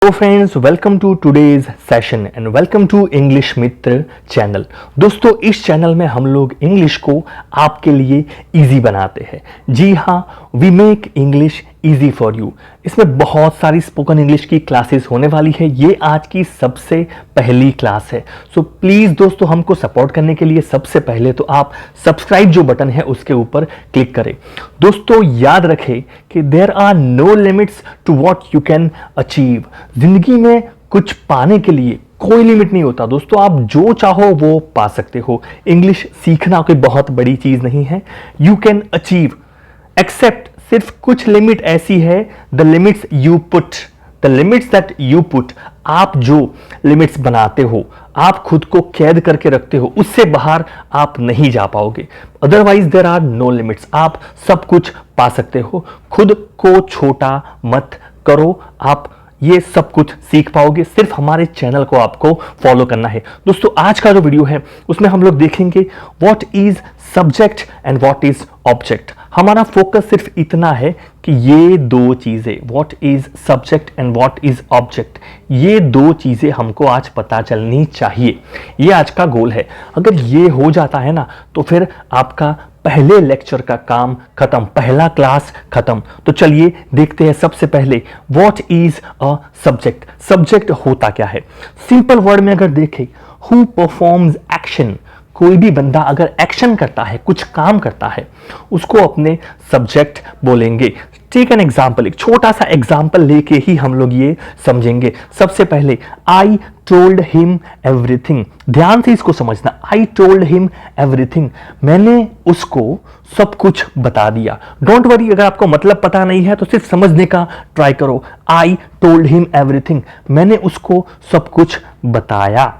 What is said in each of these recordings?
तो friends, welcome to today's session and welcome to English Mitra channel. दोस्तों, इस channel में हम लोग इंग्लिश को आपके लिए इजी बनाते हैं। जी हाँ, we make English easy for you. इसमें बहुत सारी स्पोकन इंग्लिश की क्लासेस होने वाली है। ये आज की सबसे पहली क्लास है। सो प्लीज दोस्तों, हमको सपोर्ट करने के लिए सबसे पहले तो आप सब्सक्राइब जो बटन है उसके ऊपर क्लिक करें। दोस्तों, याद रखें कि there are no limits to what you can achieve. जिंदगी में कुछ पाने के लिए कोई लिमिट नहीं होता दोस्तों, आप जो चाहो वो पा सकते हो। इंग्लिश सीखना कोई बहुत बड़ी चीज नहीं है। यू कैन अचीव एक्सेप्ट सिर्फ कुछ लिमिट ऐसी है, the limits you put, the limits that you put. आप जो लिमिट्स बनाते हो, आप खुद को कैद करके रखते हो, उससे बाहर आप नहीं जा पाओगे। Otherwise there are no limits. आप सब कुछ पा सकते हो। खुद को छोटा मत करो, आप ये सब कुछ सीख पाओगे। सिर्फ हमारे चैनल को आपको फॉलो करना है। दोस्तों, आज का जो वीडियो है उसमें हम लोग देखेंगे what is subject and what is object. हमारा फोकस सिर्फ इतना है कि ये दो चीजें, what is subject and what is object, ये दो चीजें हमको आज पता चलनी चाहिए। ये आज का गोल है। अगर ये हो जाता है ना, तो फिर आपका पहले लेक्चर का काम खत्म, पहला क्लास खत्म। तो चलिए देखते हैं सबसे पहले what is a subject. Subject होता क्या है? सिंपल वर्ड में अगर देखें, हु परफॉर्म्स एक्शन। कोई भी बंदा अगर एक्शन करता है, कुछ काम करता है, उसको अपने सब्जेक्ट बोलेंगे। टेक एन एग्जाम्पल, एक छोटा सा एग्जाम्पल लेके ही हम लोग ये समझेंगे। सबसे पहले, आई टोल्ड हिम एवरीथिंग। ध्यान से इसको समझना। आई टोल्ड हिम एवरीथिंग, मैंने उसको सब कुछ बता दिया। डोंट वरी, अगर आपको मतलब पता नहीं है तो सिर्फ समझने का ट्राई करो। आई टोल्ड हिम एवरीथिंग, मैंने उसको सब कुछ बताया।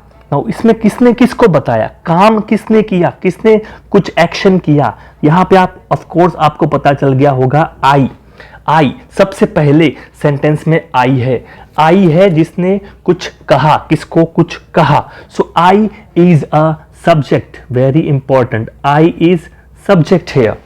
इसमें किसने किसको बताया? काम किसने किया? किसने कुछ एक्शन किया? यहां पे आप ऑफ कोर्स आपको पता चल गया होगा, आई सबसे पहले सेंटेंस में आई है जिसने कुछ कहा, किसको कुछ कहा। So I is a subject, very important. I is subject here,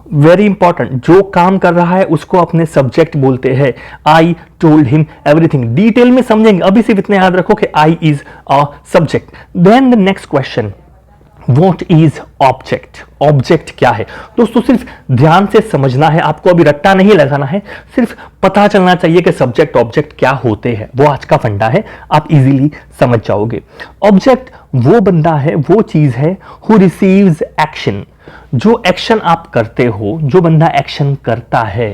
very important. जो काम कर रहा है उसको अपने सब्जेक्ट बोलते हैं। I told him everything, detail में समझेंगे, अभी सिर्फ इतना याद रखो कि I is a subject. Then the next question, what is object. Object क्या है? दोस्तों, सिर्फ ध्यान से समझना है, आपको अभी रट्टा नहीं लगाना है, सिर्फ पता चलना चाहिए कि सब्जेक्ट ऑब्जेक्ट क्या होते हैं। वो आज का फंडा है, आप इजीली समझ जाओगे। ऑब्जेक्ट वो बंदा है, वो चीज है, हु रिसीव्स एक्शन। जो एक्शन आप करते हो, जो बंदा एक्शन करता है,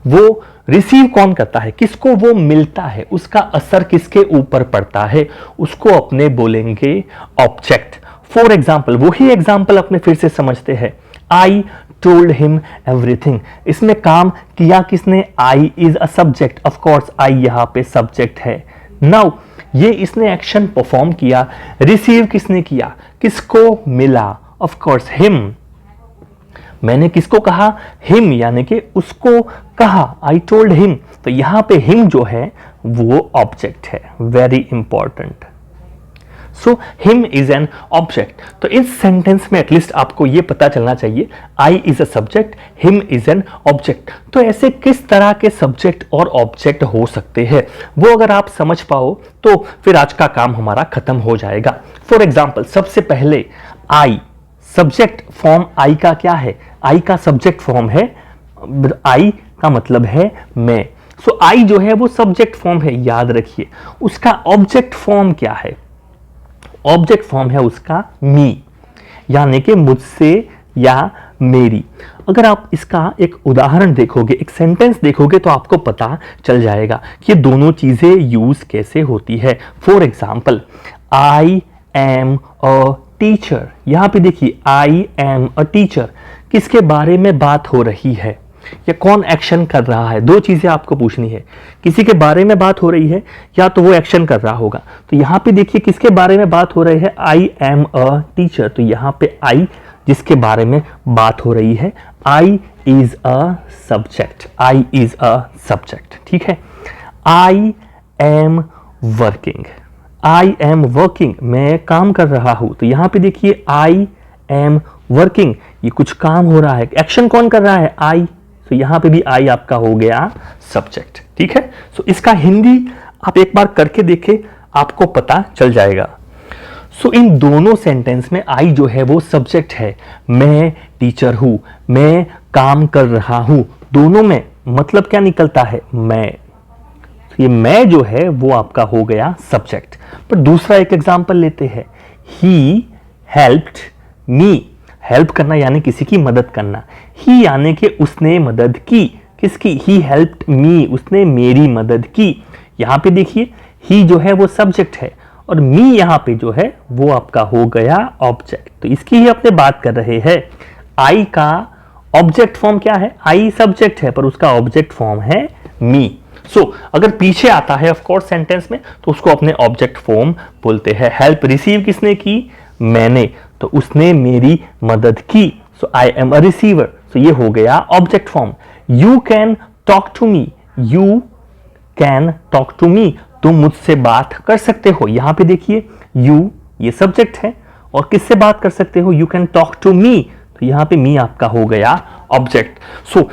वो रिसीव कौन करता है? किसको वो मिलता है? उसका असर किसके ऊपर पड़ता है? उसको अपने बोलेंगे ऑब्जेक्ट। फॉर एग्जाम्पल, वही एग्जाम्पल अपने फिर से समझते हैं। आई टोल्ड हिम एवरीथिंग, इसमें काम किया किसने? I is a subject, of course I यहां पे सब्जेक्ट है। नाउ ये इसने एक्शन परफॉर्म किया, रिसीव किसने किया? किसको मिला? Of course him. मैंने किसको कहा? हिम, यानी कि उसको कहा। आई टोल्ड हिम, तो यहां पे हिम जो है वो ऑब्जेक्ट है, very important. Saw him is an object. तो इस सेंटेंस में एटलीस्ट आपको यह पता चलना चाहिए, I is a subject, him is an object. तो ऐसे किस तरह के सब्जेक्ट और ऑब्जेक्ट हो सकते हैं, वो अगर आप समझ पाओ तो फिर आज का काम हमारा खत्म हो जाएगा। फॉर एग्जाम्पल, सबसे पहले आई, सब्जेक्ट फॉर्म आई का क्या है? आई का सब्जेक्ट फॉर्म है, आई का मतलब है मैं। सो आई जो है वो सब्जेक्ट फॉर्म है, याद रखिए। उसका ऑब्जेक्ट फॉर्म क्या है? ऑब्जेक्ट फॉर्म है उसका मी, यानी कि मुझसे या मेरी। अगर आप इसका एक उदाहरण देखोगे, एक सेंटेंस देखोगे, तो आपको पता चल जाएगा कि ये दोनों चीजें यूज कैसे होती है। For example, I am a teacher. यहां पे देखिए, आई एम अ टीचर, किसके बारे में बात हो रही है या कौन एक्शन कर रहा है? दो चीजें आपको पूछनी है, किसी के बारे में बात हो रही है या तो वो एक्शन कर रहा होगा। तो यहां पे देखिए किसके बारे में बात हो रही है? आई एम अ टीचर, तो यहां पे आई जिसके बारे में बात हो रही है, I is a subject, I is a subject. ठीक है। I am working, I am working, मैं काम कर रहा हूं। तो यहां पे देखिए आई एम वर्किंग, ये कुछ काम हो रहा है, एक्शन कौन कर रहा है? आई। तो यहां पे भी आई आपका हो गया सब्जेक्ट। ठीक है। सो इसका हिंदी आप एक बार करके देखें, आपको पता चल जाएगा। सो इन दोनों सेंटेंस में आई जो है वो सब्जेक्ट है। मैं टीचर हूं, मैं काम कर रहा हूं, दोनों में मतलब क्या निकलता है? मैं। ये मैं जो है वो आपका हो गया सब्जेक्ट। पर दूसरा एक एग्जांपल लेते हैं। He helped me. हेल्प करना यानी किसी की मदद करना। ही यानी कि उसने मदद की। किसकी? ही हेल्प्ड मी, उसने मेरी मदद की। यहां पे देखिए ही जो है वो सब्जेक्ट है और मी यहां पे जो है वो आपका हो गया ऑब्जेक्ट। तो इसकी ही अपने बात कर रहे हैं। आई का ऑब्जेक्ट फॉर्म क्या है? आई सब्जेक्ट है पर उसका ऑब्जेक्ट फॉर्म है मी। सो अगर पीछे आता है ऑफ कोर्स सेंटेंस में तो उसको अपने ऑब्जेक्ट फॉर्म बोलते हैं। हेल्प रिसीव किसने की? मैंने, तो उसने मेरी मदद की। सो आई एम अ रिसीवर। सो ये हो गया object form. You can talk to me. You can talk to me, तुम मुझसे बात कर सकते हो। यहां पे देखिए यू ये सब्जेक्ट है और किससे बात कर सकते हो? You can talk to me, तो यहां पे मी आपका हो गया ऑब्जेक्ट। सो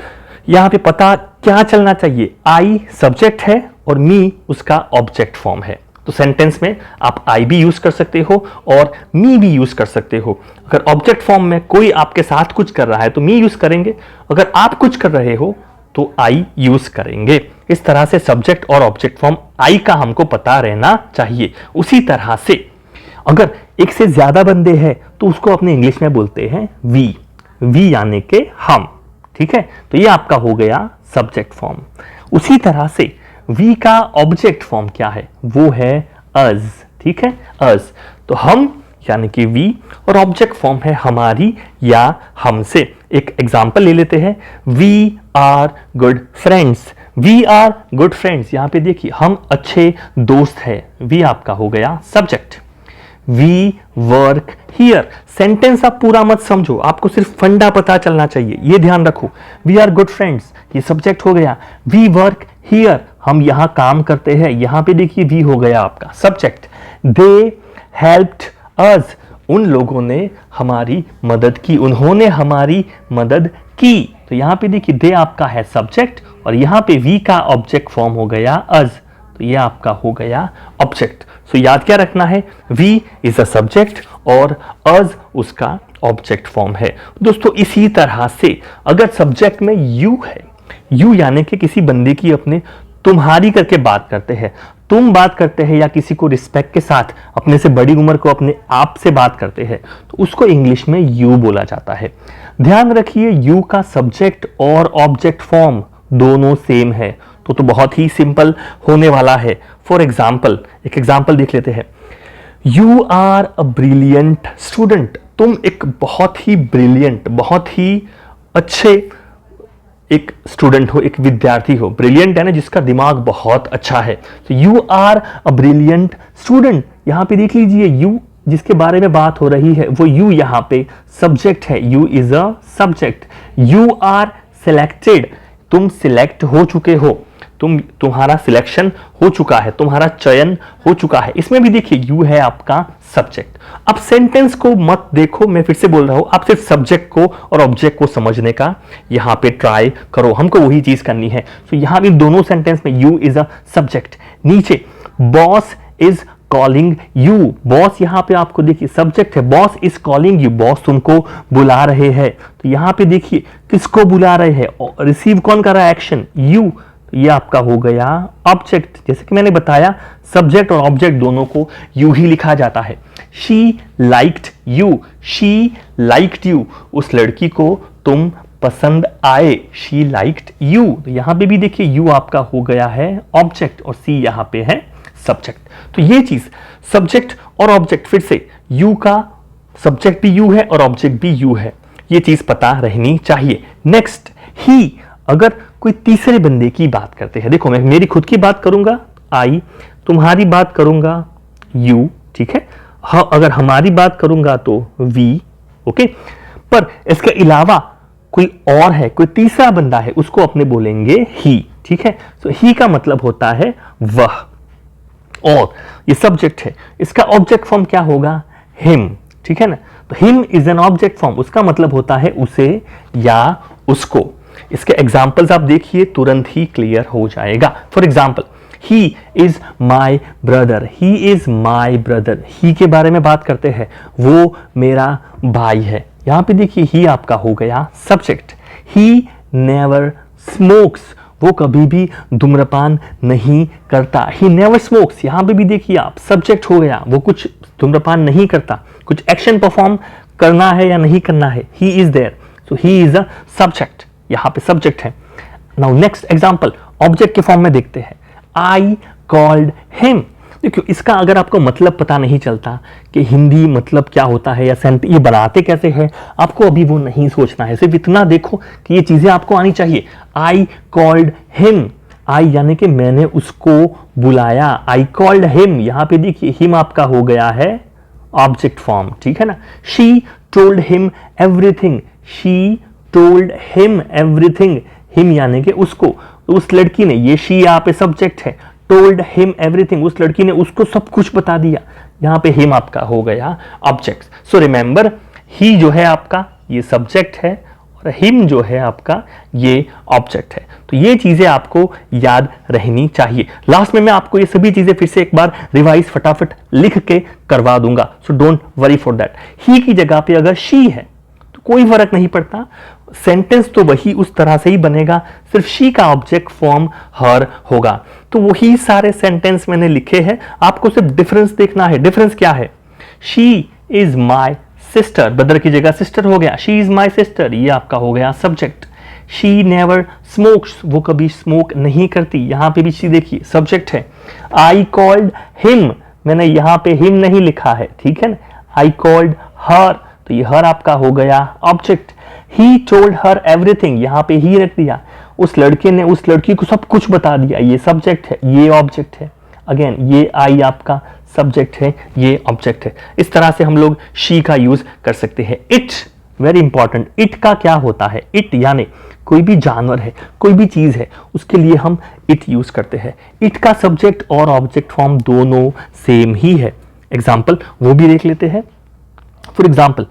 यहां पे पता क्या चलना चाहिए? आई सब्जेक्ट है और मी उसका ऑब्जेक्ट फॉर्म है। तो सेंटेंस में आप आई भी यूज कर सकते हो और मी भी यूज कर सकते हो। अगर ऑब्जेक्ट फॉर्म में कोई आपके साथ कुछ कर रहा है तो मी यूज करेंगे, अगर आप कुछ कर रहे हो तो आई यूज करेंगे। इस तरह से सब्जेक्ट और ऑब्जेक्ट फॉर्म आई का हमको पता रहना चाहिए। उसी तरह से अगर एक से ज्यादा बंदे हैं तो उसको अपने इंग्लिश में बोलते हैं वी। वी यानी के हम, ठीक है। तो ये आपका हो गया सब्जेक्ट फॉर्म। उसी तरह से वी का ऑब्जेक्ट फॉर्म क्या है? वो है अस, ठीक है, अस। तो हम यानी कि वी और ऑब्जेक्ट फॉर्म है हमारी या हमसे। एक एग्जांपल ले लेते हैं। We are good friends. We are good friends, यहां पे देखिए हम अच्छे दोस्त हैं। वी आपका हो गया subject. We work here. Sentence आप पूरा मत समझो, आपको सिर्फ फंडा पता चलना चाहिए, ये ध्यान रखो। वी आर गुड फ्रेंड्स ये सब्जेक्ट हो गया। वी वर्क हियर, हम यहां काम करते हैं। यहां पे देखिए वी हो गया आपका सब्जेक्ट। दे हेल्प्ड अस, उन लोगों ने हमारी मदद की, उन्होंने हमारी मदद की। तो यहां पे देखिए दे आपका है सब्जेक्ट और यहां पे वी का ऑब्जेक्ट फॉर्म हो गया अस, तो ये आपका हो गया ऑब्जेक्ट। सो याद क्या रखना है? वी इज अ सब्जेक्ट और अस उसका ऑब्जेक्ट फॉर्म है। दोस्तों इसी तरह से अगर सब्जेक्ट में यू है, यू यानी कि किसी बंदे की अपने तुम्हारी करके बात करते हैं, तुम बात करते हैं या किसी को रिस्पेक्ट के साथ अपने से बड़ी उम्र को अपने आप से बात करते हैं तो उसको इंग्लिश में यू बोला जाता है। ध्यान रखिए यू का सब्जेक्ट और ऑब्जेक्ट फॉर्म दोनों सेम है तो बहुत ही सिंपल होने वाला है। फॉर एग्जाम्पल एक एग्जाम्पल देख लेते हैं। You are a brilliant student, तुम एक बहुत ही ब्रिलियंट, बहुत ही अच्छे एक स्टूडेंट हो, एक विद्यार्थी हो। ब्रिलियंट है ना जिसका दिमाग बहुत अच्छा है। तो you are a brilliant student, यहां पे देख लीजिए यू जिसके बारे में बात हो रही है वो यू यहां पे सब्जेक्ट है। You is a subject. You are selected, तुम सिलेक्ट हो चुके हो, तुम्हारा सिलेक्शन हो चुका है, तुम्हारा चयन हो चुका है। इसमें भी देखिए यू है आपका सब्जेक्ट। अब सेंटेंस को मत देखो, मैं फिर से बोल रहा हूं, आप सिर्फ सब्जेक्ट को और ऑब्जेक्ट को समझने का यहां पे ट्राई करो, हमको वही चीज करनी है। तो यहां भी दोनों सेंटेंस में यू इज अ सब्जेक्ट। नीचे boss is calling you, boss यहां पे आपको देखिए सब्जेक्ट है। Boss is calling you, boss तुमको बुला रहे हैं। तो यहां पे देखिए किसको बुला रहे हैं? रिसीव कौन कर रहा है? Action, you. ये आपका हो गया ऑब्जेक्ट। जैसे कि मैंने बताया सब्जेक्ट और ऑब्जेक्ट दोनों को यू ही लिखा जाता है। She liked you, she liked you, उस लड़की को तुम पसंद आए। शी लाइक्ड यू, तो यहां पे भी देखिए यू आपका हो गया है ऑब्जेक्ट और सी यहां पे है सब्जेक्ट। तो ये चीज सब्जेक्ट और ऑब्जेक्ट, फिर से यू का सब्जेक्ट भी यू है और ऑब्जेक्ट भी यू है, ये चीज पता रहनी चाहिए। नेक्स्ट ही, अगर कोई तीसरे बंदे की बात करते हैं, देखो मैं मेरी खुद की बात करूंगा आई, तुम्हारी बात करूंगा यू, ठीक है। हाँ, अगर हमारी बात करूंगा तो वी, ओके। पर इसके अलावा कोई और है, कोई तीसरा बंदा है, उसको अपने बोलेंगे ही, ठीक है। तो ही का मतलब होता है वह, और ये सब्जेक्ट है, इसका ऑब्जेक्ट फॉर्म क्या होगा? हिम, ठीक है ना। तो him is an object form, उसका मतलब होता है उसे या उसको। इसके एग्जाम्पल्स आप देखिए, तुरंत ही क्लियर हो जाएगा। For example, he is my brother, he is my brother, he के बारे में बात करते हैं, वो मेरा भाई है। यहां पे देखिए ही आपका हो गया सब्जेक्ट। ही नेवर स्मोक्स, वो कभी भी धूम्रपान नहीं करता। ही नेवर स्मोक्स, यहां पे भी देखिए आप सब्जेक्ट हो गया, वो कुछ धूम्रपान नहीं करता, कुछ एक्शन परफॉर्म करना है या नहीं करना है। He is there, so he is a subject, यहां पे सब्जेक्ट है। नाउ नेक्स्ट एग्जांपल ऑब्जेक्ट के फॉर्म में देखते हैं। आई कॉल्ड हिम, देखियो इसका अगर आपको मतलब पता नहीं चलता कि हिंदी मतलब क्या होता है या सेंट ये बनाते कैसे हैं, आपको अभी वो नहीं सोचना है, सिर्फ इतना देखो कि ये चीजें आपको आनी चाहिए। आई कॉल्ड हिम, आई यानी कि मैंने उसको बुलाया, आई कॉल्ड हिम, यहां पे देखिए हिम आपका हो गया है ऑब्जेक्ट फॉर्म, ठीक है ना। She told him everything, she told him everything, him यानी कि उसको, उस लड़की ने, ये शी यहाँ पे सब्जेक्ट है, टोल्ड हिम एवरीथिंग, उस लड़की ने उसको सब कुछ बता दिया, यहाँ पे हिम आपका हो गया ऑब्जेक्ट। सो रिमेंबर, ही जो है आपका ये सब्जेक्ट है और हिम जो है आपका ये ऑब्जेक्ट है। तो ये चीजें आपको याद रहनी चाहिए। लास्ट में मैं आपको ये सभी चीजें फिर से एक बार रिवाइज फटाफट लिख के करवा दूंगा, so don't worry for that. He की जगह पे अगर शी है तो कोई फर्क नहीं पड़ता, सेंटेंस तो वही उस तरह से ही बनेगा, सिर्फ शी का ऑब्जेक्ट फॉर्म हर होगा। तो वही सारे सेंटेंस मैंने लिखे हैं, आपको सिर्फ डिफरेंस देखना है। डिफरेंस क्या है? She is my sister, brother की जगह सिस्टर हो गया, शी इज माई सिस्टर, ये आपका हो गया सब्जेक्ट। शी नेवर स्मोक्स, वो कभी स्मोक नहीं करती, यहां पे भी शी देखिए सब्जेक्ट है। आई कॉल्ड हिम, मैंने यहां पे हिम नहीं लिखा है, ठीक है ना। आई कॉल्ड हर, तो ये हर आपका हो गया object. He told her everything, यहां पे ही रख दिया, उस लड़के ने उस लड़की को सब कुछ बता दिया, ये सब्जेक्ट है, ये ऑब्जेक्ट है। अगेन ये आई आपका सब्जेक्ट है, ये ऑब्जेक्ट है। इस तरह से हम लोग शी का यूज कर सकते हैं। इट, वेरी इंपॉर्टेंट, इट का क्या होता है? इट यानी कोई भी जानवर है, कोई भी चीज है, उसके लिए हम इट यूज करते हैं। इट का सब्जेक्ट और ऑब्जेक्ट फॉर्म दोनों सेम ही है। एग्जाम्पल वो भी देख लेते हैं। For example,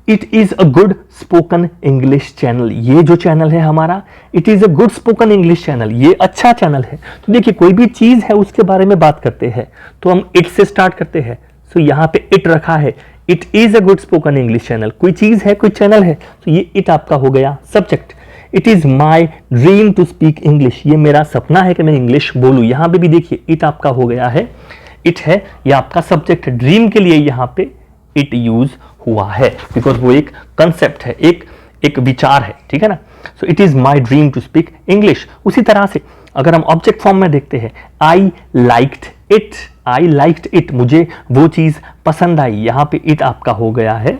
it is a good spoken English channel, ये जो चैनल है हमारा, it is a good spoken English channel, ये अच्छा चैनल है। तो देखिए कोई भी चीज है उसके बारे में बात करते हैं तो हम इट से स्टार्ट करते हैं। सो यहाँ पे इट रखा है, it is a good spoken English channel, कोई चीज है, कोई चैनल है, तो ये इट आपका हो गया subject. It is my dream to speak English, ये मेरा सपना है कि मैं इंग्लिश बोलूं, यहां पे भी देखिए इट आपका हो गया है, इट है, ये आपका सब्जेक्ट है। ड्रीम के लिए यहां पे इट यूज हुआ है बिकॉज वो एक कंसेप्ट है, एक विचार है, ठीक है ना। So it is my dream to speak English. उसी तरह से अगर हम ऑब्जेक्ट फॉर्म में देखते हैं, I liked it, I liked it, मुझे वो चीज पसंद आई, यहां पे इट आपका हो गया है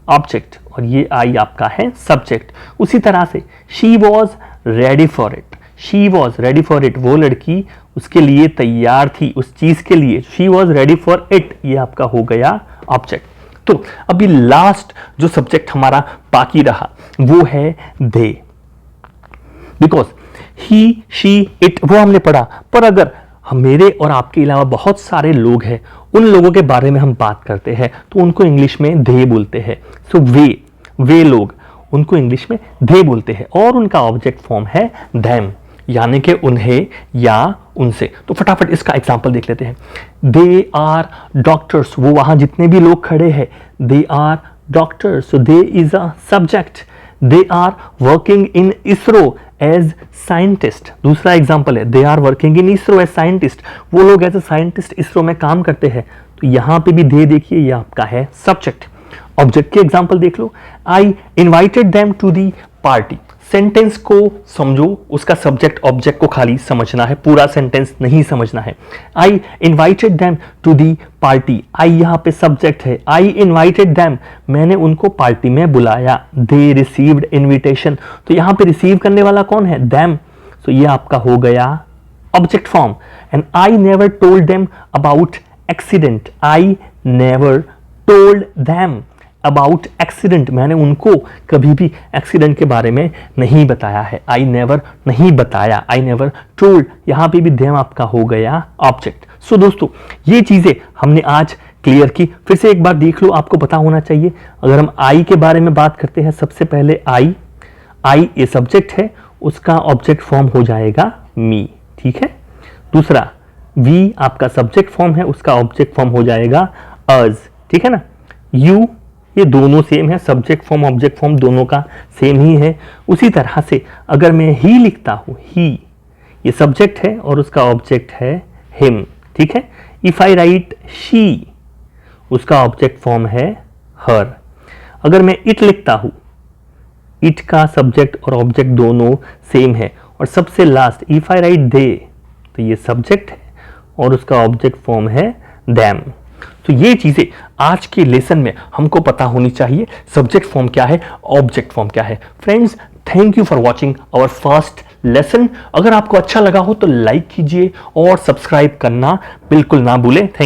ऑब्जेक्ट और ये आई आपका है सब्जेक्ट। उसी तरह से she was ready for it, she was ready for it, वो लड़की उसके लिए तैयार थी, उस चीज के लिए, she was ready for it, ये आपका हो गया ऑब्जेक्ट। तो अभी लास्ट जो सब्जेक्ट हमारा बाकी रहा वो है दे, बिकॉज ही, शी, इट वो हमने पढ़ा, पर अगर मेरे और आपके अलावा बहुत सारे लोग हैं, उन लोगों के बारे में हम बात करते हैं तो उनको इंग्लिश में दे बोलते हैं। सो वे लोग, उनको इंग्लिश में दे बोलते हैं और उनका ऑब्जेक्ट फॉर्म है देम, यानी कि उन्हें या उनसे। तो फटाफट इसका एग्जांपल देख लेते हैं। दे आर डॉक्टर्स, वो वहां जितने भी लोग खड़े हैं, they are doctors, so they is a subject. They are working in ISRO as scientist, दूसरा एग्जांपल है, they are working in ISRO as scientist, वो लोग एज अ साइंटिस्ट इसरो में काम करते हैं। तो यहां पे भी दे देखिए, ये आपका है सब्जेक्ट। ऑब्जेक्ट के एग्जांपल देख लो, I invited them to the party, sentence को समझो, उसका सब्जेक्ट ऑब्जेक्ट को खाली समझना है, पूरा सेंटेंस नहीं समझना है। I invited them to the party, I यहां पे सब्जेक्ट है, आई इन्वाइटेड देम, मैंने उनको पार्टी में बुलाया। दे रिसीव्ड इन्विटेशन, तो यहां पे रिसीव करने वाला कौन है? देम, तो ये आपका हो गया object form. And I never told them about accident, I never told them about accident, मैंने उनको कभी भी एक्सीडेंट के बारे में नहीं बताया है। आई नेवर नहीं बताया, आई नेवर टोल्ड, यहां पे भी देम आपका हो गया ऑब्जेक्ट। सो दोस्तों ये चीजें हमने आज क्लियर की, फिर से एक बार देख लो, आपको पता होना चाहिए। अगर हम आई के बारे में बात करते हैं, सबसे पहले आई आई ये सब्जेक्ट है, उसका ऑब्जेक्ट फॉर्म हो जाएगा मी, ठीक है। दूसरा वी आपका सब्जेक्ट फॉर्म है, उसका ऑब्जेक्ट फॉर्म हो जाएगा अस, ठीक है ना। यू ये दोनों सेम है, सब्जेक्ट फॉर्म ऑब्जेक्ट फॉर्म दोनों का सेम ही है। उसी तरह से अगर मैं ही लिखता हूं, ही ये सब्जेक्ट है और उसका ऑब्जेक्ट है हिम, ठीक है। इफ आई राइट शी, उसका ऑब्जेक्ट फॉर्म है हर। अगर मैं इट लिखता हूं, इट का सब्जेक्ट और ऑब्जेक्ट दोनों सेम है। और सबसे last if I right they, तो ये सब्जेक्ट है और उसका ऑब्जेक्ट फॉर्म है देम। तो ये चीजें आज के लेसन में हमको पता होनी चाहिए, सब्जेक्ट फॉर्म क्या है, ऑब्जेक्ट फॉर्म क्या है। Friends, thank you for watching our first lesson. अगर आपको अच्छा लगा हो तो लाइक कीजिए और सब्सक्राइब करना बिल्कुल ना भूलें। थैंक